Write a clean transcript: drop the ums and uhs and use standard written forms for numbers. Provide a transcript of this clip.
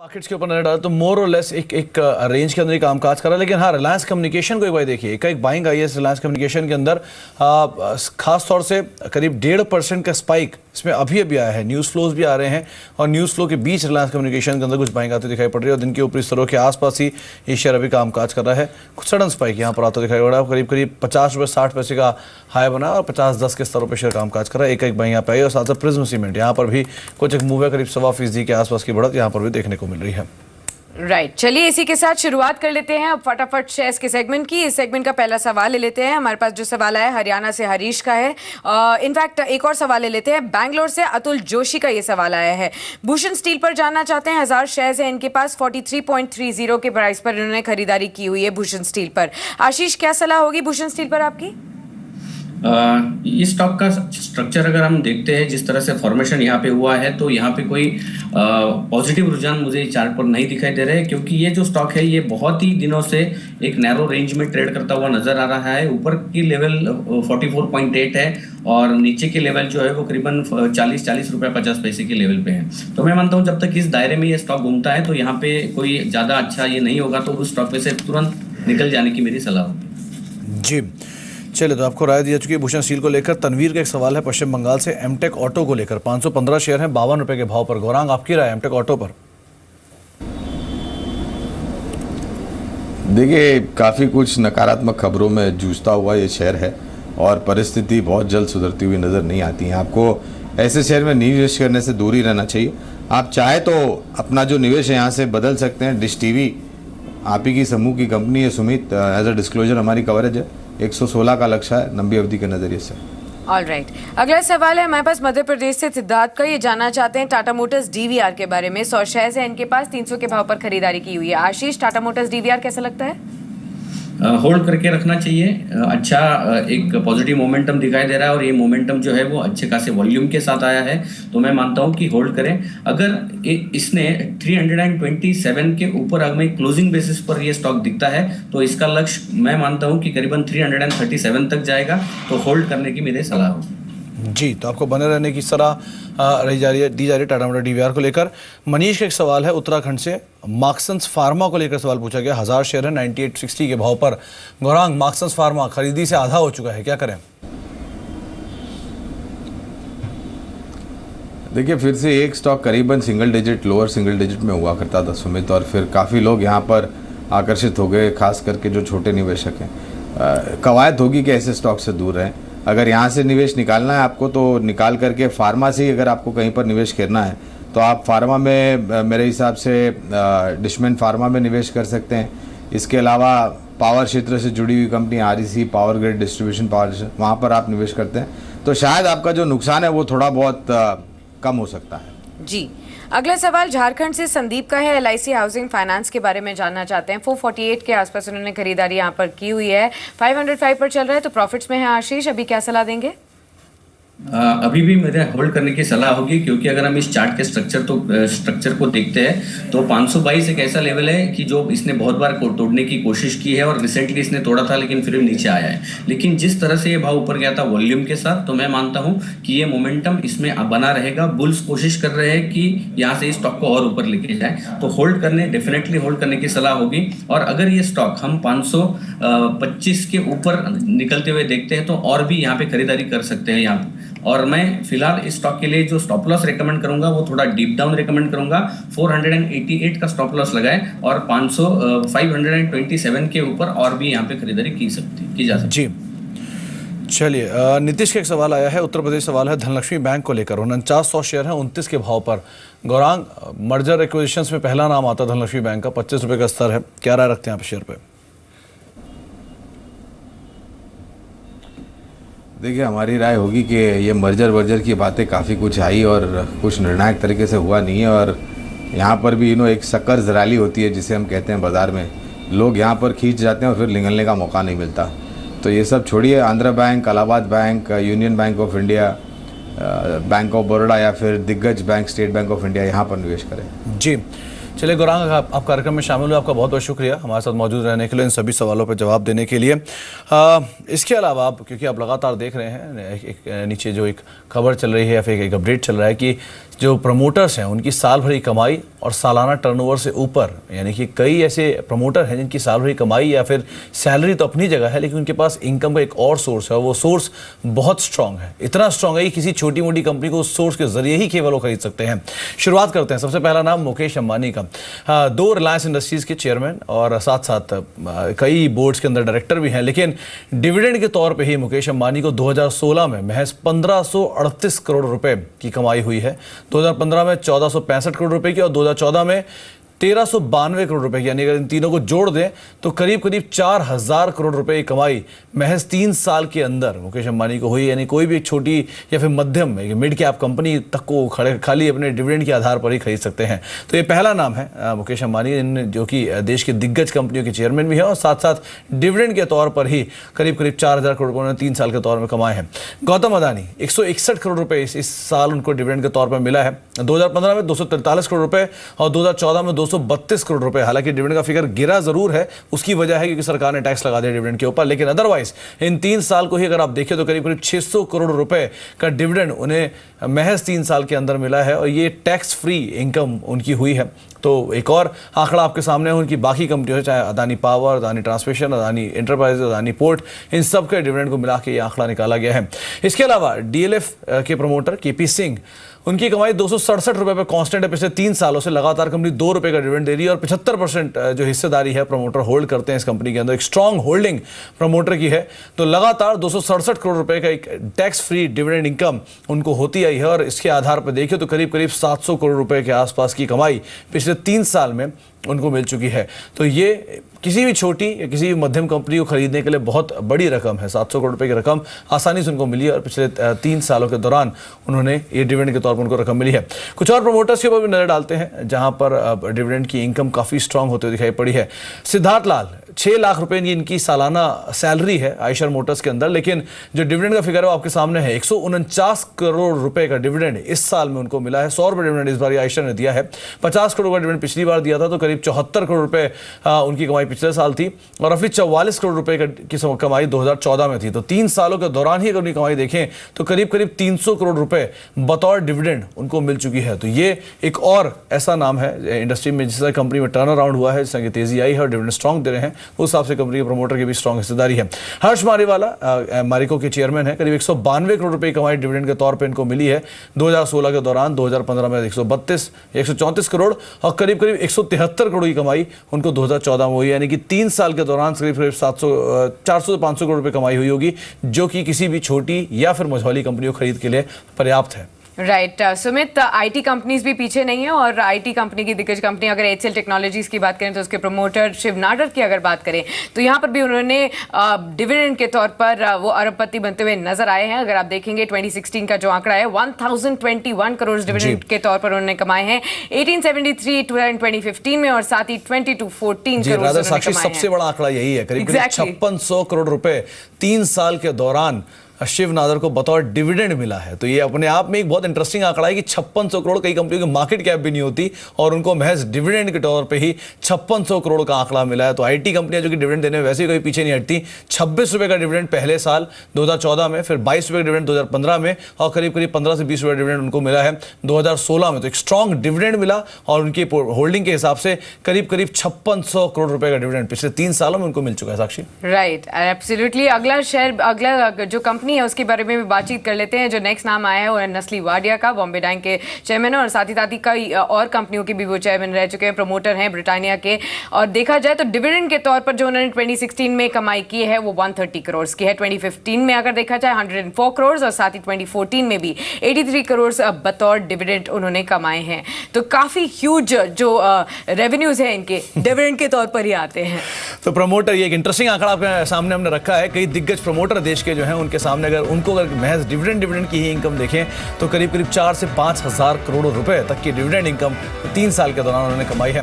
Markets के ऊपर नजर डालें तो मोर और लेस एक रेंज के अंदर ही कामकाज कर रहा है, लेकिन हाँ रिलायंस कम्युनिकेशन को एक बार देखिए, एक बाइंग आई है रिलायंस कम्युनिकेशन के अंदर, खास तौर से करीब 1.5% का स्पाइक इसमें अभी आया है। न्यूज़ फ्लोज भी आ रहे हैं और न्यूज़ फ्लो के बीच रिलायंस कम्युनिकेशन के अंदर कुछ बाइंग आती दिखाई पड़ रही है और दिन के ऊपरी स्तरों के आसपास ही ये शेयर अभी कामकाज कर रहा है। कुछ सडन स्पाइक यहाँ पर आता दिखाई पड़ रहा है, करीब 50 रुपये 60 पैसे का हाई बना और 50-10 के स्तरों पर शेयर कामकाज कर रहा है। एक बाइंग यहाँ पे आई और साथ साथ प्रिज्म सीमेंट यहाँ पर भी कुछ एक मूव है, करीब 1.25% के आसपास की बढ़त यहाँ पर भी देखने को मिल रही है। राइट, चलिए इसी के साथ शुरुआत कर लेते हैं अब फटाफट शेयर्स के सेगमेंट की। इस सेगमेंट का पहला सवाल ले लेते हैं। हमारे पास जो सवाल आया हरियाणा से हरीश का है। इनफैक्ट एक और सवाल ले लेते हैं, बैंगलोर से अतुल जोशी का ये सवाल आया है। भूषण स्टील पर जानना चाहते हैं, 1000 शेयर्स है इनके पास, 43.30 के प्राइस पर इन्होंने खरीदारी की हुई है भूषण स्टील पर। आशीष, क्या सलाह होगी भूषण स्टील पर आपकी? इस स्टॉक का स्ट्रक्चर अगर हम देखते हैं, जिस तरह से फॉर्मेशन यहाँ पे हुआ है, तो यहाँ पे कोई पॉजिटिव रुझान मुझे चार्ट पर नहीं दिखाई दे रहे हैं, क्योंकि ये जो स्टॉक है ये बहुत ही दिनों से एक नैरो रेंज में ट्रेड करता हुआ नजर आ रहा है। ऊपर की लेवल 44.8 है और नीचे के लेवल जो है वो करीबन 40 रुपये 50 पैसे के लेवल पे है। तो मैं मानता हूँ जब तक इस दायरे में ये स्टॉक घूमता है तो यहाँ पे कोई ज़्यादा अच्छा ये नहीं होगा, तो उस स्टॉक में से तुरंत निकल जाने की मेरी सलाह होगी। जी चलिए, तो आपको राय दी जा चुकी है भूषण स्टील को लेकर। तनवीर का एक सवाल है पश्चिम बंगाल से, एमटेक ऑटो को लेकर 515 शेयर हैं 52 रुपये के भाव पर। गौरांग, आपकी राय एमटेक ऑटो पर? देखिए, काफ़ी कुछ नकारात्मक खबरों में जूझता हुआ ये शेयर है और परिस्थिति बहुत जल्द सुधरती हुई नज़र नहीं आती है। आपको ऐसे शेयर में निवेश करने से दूर ही रहना चाहिए। आप चाहे तो अपना जो निवेश है यहाँ से बदल सकते हैं। डिश टीवी आप ही की समूह की कंपनी है सुमित, एज अ डिस्क्लोजर हमारी कवरेज है, 116 का लक्ष्य है लंबी अवधि के नजरिए से। ऑलराइट, अगला सवाल है हमारे पास मध्य प्रदेश से सिद्धार्थ का। ये जानना चाहते हैं टाटा मोटर्स डीवीआर के बारे में। 100 शेयर्स है इनके पास, 300 के भाव पर खरीदारी की हुई है। आशीष, टाटा मोटर्स डीवीआर कैसा लगता है? होल्ड करके रखना चाहिए। अच्छा एक पॉजिटिव मोमेंटम दिखाई दे रहा है और ये मोमेंटम जो है वो अच्छे खासे वॉल्यूम के साथ आया है, तो मैं मानता हूँ कि होल्ड करें। अगर इसने 327 के ऊपर हमें क्लोजिंग बेसिस पर ये स्टॉक दिखता है तो इसका लक्ष्य मैं मानता हूँ कि करीबन 337 तक जाएगा, तो होल्ड करने की मेरी सलाह होगी। जी, तो आपको बने रहने की सलाह दी जा रही है टाटा मोटर डीवीआर को लेकर। मनीष का एक सवाल है उत्तराखंड से, मार्क्संस फार्मा को लेकर सवाल पूछा गया। 1000 शेयर है 9860 के भाव पर। गौरांग, मार्क्संस फार्मा खरीदी से आधा हो चुका है, क्या करें? देखिए, फिर से एक स्टॉक करीबन single digit, lower single digit में हुआ करता था सुमित, और फिर काफ़ी लोग यहाँ पर आकर्षित हो गए, खास करके जो छोटे निवेशक हैं। कवायद होगी कि ऐसे स्टॉक से दूर रहें। अगर यहाँ से निवेश निकालना है आपको तो निकाल करके फार्मा से ही अगर आपको कहीं पर निवेश करना है तो आप फार्मा में मेरे हिसाब से डिशमैन फार्मा में निवेश कर सकते हैं। इसके अलावा पावर क्षेत्र से जुड़ी हुई company REC, power grid distribution power, वहाँ पर आप निवेश करते हैं तो शायद आपका जो नुकसान है वो थोड़ा बहुत कम हो सकता है। जी, अगला सवाल झारखंड से संदीप का है। एलआईसी हाउसिंग फाइनेंस के बारे में जानना चाहते हैं। 448 के आसपास उन्होंने खरीदारी यहाँ पर की हुई है, 505 पर चल रहा है, तो प्रॉफिट्स में है। आशीष, अभी क्या सलाह देंगे? अभी भी मेरे होल्ड करने की सलाह होगी, क्योंकि अगर हम इस चार्ट के स्ट्रक्चर को देखते हैं तो 522 एक ऐसा लेवल है कि जो इसने बहुत बार तोड़ने की कोशिश की है और रिसेंटली इसने तोड़ा था लेकिन फिर नीचे आया है। लेकिन जिस तरह से ये भाव ऊपर गया था वॉल्यूम के साथ, तो मैं मानता हूं कि ये मोमेंटम इसमें बना रहेगा। बुल्स कोशिश कर रहे हैं कि यहाँ से इस स्टॉक को और ऊपर लेके जाए, तो डेफिनेटली होल्ड करने की सलाह होगी। और अगर ये स्टॉक हम 525 के ऊपर निकलते हुए देखते हैं तो और भी यहाँ पे खरीदारी कर सकते हैं यहाँ पे। और मैं फिलहाल इस स्टॉक के लिए जो स्टॉप लॉस रेकमेंड करूंगा वो थोड़ा डीप डाउन रेकमेंड करूंगा। 488 का स्टॉप लॉस लगाए और 527 के ऊपर और भी यहाँ पे खरीदारी की जा सकती। जी चलिए, नीतीश का एक सवाल आया है, उत्तर प्रदेश सवाल है धनलक्ष्मी बैंक को लेकर। 4900 शेयर है 29 के भाव पर। गौरांग, मर्जर एक्विजिशंस में पहला नाम आता धनलक्ष्मी बैंक का, 25 रुपये का स्तर है, क्या राय रखते हैं आप शेयर पे? देखिए, हमारी राय होगी कि ये मर्जर की बातें काफ़ी कुछ आई और कुछ निर्णायक तरीके से हुआ नहीं है। और यहाँ पर भी एक शकर्स रैली होती है जिसे हम कहते हैं बाज़ार में, लोग यहाँ पर खींच जाते हैं और फिर निकलने का मौका नहीं मिलता। तो ये सब छोड़िए, Andhra bank, Allahabad bank, union bank of India, bank of Baroda या फिर दिग्गज bank state bank of India, यहाँ पर निवेश करें। जी चलिए गौरांग, आप कार्यक्रम में शामिल हुए, आपका बहुत बहुत शुक्रिया हमारे साथ मौजूद रहने के लिए, इन सभी सवालों पर जवाब देने के लिए। इसके अलावा आप, क्योंकि आप लगातार देख रहे हैं नीचे जो एक खबर चल रही है या फिर एक अपडेट चल रहा है कि जो प्रमोटर्स हैं उनकी साल भर की कमाई और सालाना टर्नओवर से ऊपर, यानी कि कई ऐसे प्रमोटर हैं जिनकी साल भर की कमाई या फिर सैलरी तो अपनी जगह है, लेकिन उनके पास इनकम का एक और सोर्स है और वो सोर्स बहुत स्ट्रांग है, इतना स्ट्रांग है कि किसी छोटी मोटी कंपनी को उस सोर्स के जरिए ही केवल वो खरीद सकते हैं। शुरुआत करते हैं। सबसे पहला नाम मुकेश अंबानी का। 2 रिलायंस इंडस्ट्रीज के चेयरमैन और साथ साथ कई बोर्ड्स के अंदर डायरेक्टर भी हैं, लेकिन डिविडेंड के तौर पे ही मुकेश अंबानी को 2016 में महज 1538 करोड़ रुपए की कमाई हुई है, 2015 में 1465 करोड़ रुपए की और 2014 में 1392 करोड़ रुपए की, यानी अगर इन तीनों को जोड़ दें तो करीब करीब 4000 करोड़ रुपए की कमाई महज 3 साल के अंदर मुकेश अंबानी को हुई। यानी कोई भी एक छोटी या फिर मध्यम मिड कैप कंपनी तक को खाली अपने डिविडेंड के आधार पर ही खरीद सकते हैं। तो ये पहला नाम है मुकेश अंबानी, जो कि देश के दिग्गज कंपनियों के चेयरमैन भी हैं और साथ साथ डिविडेंड के तौर पर ही करीब करीब 4000 करोड़ रुपये 3 साल के तौर में कमाए हैं। गौतम अदानी 161 करोड़ रुपए इस साल उनको डिविडेंड के तौर पर मिला है। 2015 में 243 करोड़ रुपए और 2014 में 232 करोड़ रुपए। हालांकि डिविडेंड का फिगर गिरा जरूर है, उसकी वजह है क्योंकि सरकार ने टैक्स लगा दिया डिविडेंड के ऊपर, लेकिन अदरवाइज इन 3 साल को ही अगर आप देखें तो करीब करीब 600 करोड़ रुपए का डिविडेंड उन्हें महज 3 साल के अंदर मिला है और ये टैक्स फ्री इनकम उनकी हुई है। तो एक और आंकड़ा आपके सामने है उनकी बाकी कंपनियों से, चाहे Adani power, Adani transmission, Adani enterprises, Adani port, इन सब के डिविडेंड को मिला के ये आंकड़ा निकाला गया है। इसके अलावा डीएलएफ के प्रमोटर केपी सिंह, उनकी कमाई 267 रुपए पर कांस्टेंट है। पिछले 3 सालों से लगातार कंपनी 2 रुपए का डिविडेंड दे रही है और 75% जो हिस्सेदारी है प्रमोटर होल्ड करते हैं इस कंपनी के अंदर। एक स्ट्रांग होल्डिंग प्रमोटर की है, तो लगातार 267 करोड़ रुपए का एक टैक्स फ्री डिविडेंड इनकम उनको होती आई है और इसके आधार पर देखिए तो करीब करीब 700 करोड़ रुपए के आसपास की कमाई पिछले 3 साल में उनको मिल चुकी है। तो ये किसी भी छोटी या किसी भी मध्यम कंपनी को खरीदने के लिए बहुत बड़ी रकम है। 700 करोड़ रुपए की रकम आसानी से उनको मिली है और पिछले 3 सालों के दौरान उन्होंने ये डिविडेंड के तौर पर उनको रकम मिली है। कुछ और प्रमोटर्स के ऊपर भी नजर डालते हैं जहां पर डिविडेंड की इनकम काफी स्ट्रांग होते हुए दिखाई पड़ी है। सिद्धार्थ लाल 6 लाख रुपए की इनकी सालाना सैलरी है आयशर मोटर्स के अंदर, लेकिन जो डिविडेंड का फिगर है वो आपके सामने है। 149 करोड़ रुपए का डिविडेंड इस साल में उनको मिला है। 100 रुपए डिविडेंड इस बार आयशर ने दिया है। 50 करोड़ का डिविडेंड पिछली बार दिया था, तो करीब 74 करोड़ रुपए उनकी कमाई पिछले साल थी और रफली 44 करोड़ रुपए की कमाई 2014 में थी। तो 3 सालों के दौरान ही अगर उनकी कमाई देखें तो करीब करीब 300 करोड़ रुपए बतौर डिविडेंड उनको मिल चुकी है। तो ये एक और ऐसा नाम है इंडस्ट्री में जिस तरह कंपनी में टर्न अराउंड हुआ है, जिस तरह की तेजी आई है और डिविडेंड स्ट्रांग दे रहे हैं, उस हिसाब से कंपनी के प्रमोटर की भी स्ट्रांग हिस्सेदारी है। हर्ष मारीवाला मारिको के चेयरमैन है। करीब 192 करोड़ रुपए की कमाई डिविडेंड के तौर पर इनको मिली है 2016 के दौरान। 2015 में 134 करोड़ और करीब करीब 173 करोड़ की कमाई उनको 2014 में हुई, यानी कि 3 साल के दौरान करीब 400 से 500 करोड़ रुपए कमाई हुई होगी, जो कि किसी भी छोटी या फिर मझौली कंपनी को खरीद के लिए पर्याप्त है। राइट सुमित, आईटी कंपनीज भी पीछे नहीं है और आईटी कंपनी की दिग्गज कंपनी अगर एचसीएल टेक्नोलॉजीज की बात करें तो उसके प्रमोटर शिव नाडर की अगर बात करें तो यहाँ पर भी उन्होंने डिविडेंड के तौर पर वो अरबपति बनते हुए नजर आए हैं। अगर आप देखेंगे 2016 का जो आंकड़ा है 1021 करोड़ डिविडेंड के तौर पर उन्होंने कमाए हैं। 1873 2015 में और साथ ही 2214 करोड़ साक्षी सबसे बड़ा आंकड़ा यही है, करीब 5600 करोड़ रुपए 3 साल के दौरान शिव नादर को बतौर डिविडेंड मिला है। तो ये अपने आप में एक बहुत इंटरेस्टिंग आंकड़ा है कि 5600 करोड़, कई कंपनियों की मार्केट कैप भी नहीं होती और उनको महज डिविडेंड के तौर पे ही 5600 करोड़ का आंकड़ा मिला है। तो आईटी कंपनियां जो कि डिविडेंड देने में वैसे ही कोई पीछे नहीं हटती। 26 रुपए का डिविडेंड पहले साल 2014 में, फिर 22 रुपए का डिविडेंड 2015 में और करीब करीब 15 से 20 रुपए डिविडेंड उनको मिला है 2016 में। तो एक स्ट्रॉन्ग डिविडेंड मिला और उनकी होल्डिंग के हिसाब से करीब करीब 5600 करोड़ रुपए का डिविडेंड पिछले 3 सालों में उनको मिल चुका है। साक्षी राइट, एब्सोल्युटली। अगला जो कंपनी है उसके बारे में भी बातचीत कर लेते हैं। जो नेक्स्ट नाम आया है वो है नस्ली वाडिया का। बॉम्बे डाइंग के चेयरमैन और साथ ही कई और कंपनियों के भी वो चेयरमैन रह चुके हैं, प्रमोटर हैं ब्रिटानिया के। और देखा जाए तो डिविडेंड के तौर पर जो उन्होंने 2016 में कमाई की है वो 130 करोड़ की है। 2015 में अगर देखा जाए 104 करोड़ और साथ ही 2014 में भी 83 करोड़ बतौर डिविडेंड उन्होंने कमाए हैं। तो काफी ह्यूज जो रेवेन्यूज है इनके डिविडेंड के तौर पर ही आते हैं। तो प्रमोटर, ये एक इंटरेस्टिंग आंकड़ा आपके सामने हमने रखा है। कई दिग्गज प्रमोटर देश के जो हैं उनके सामने अगर महज डिविडेंड की ही इनकम देखें तो करीब 4 से 5 हजार करोड़ रुपए तक की डिविडेंड इनकम 3 साल के दौरान उन्होंने कमाई है।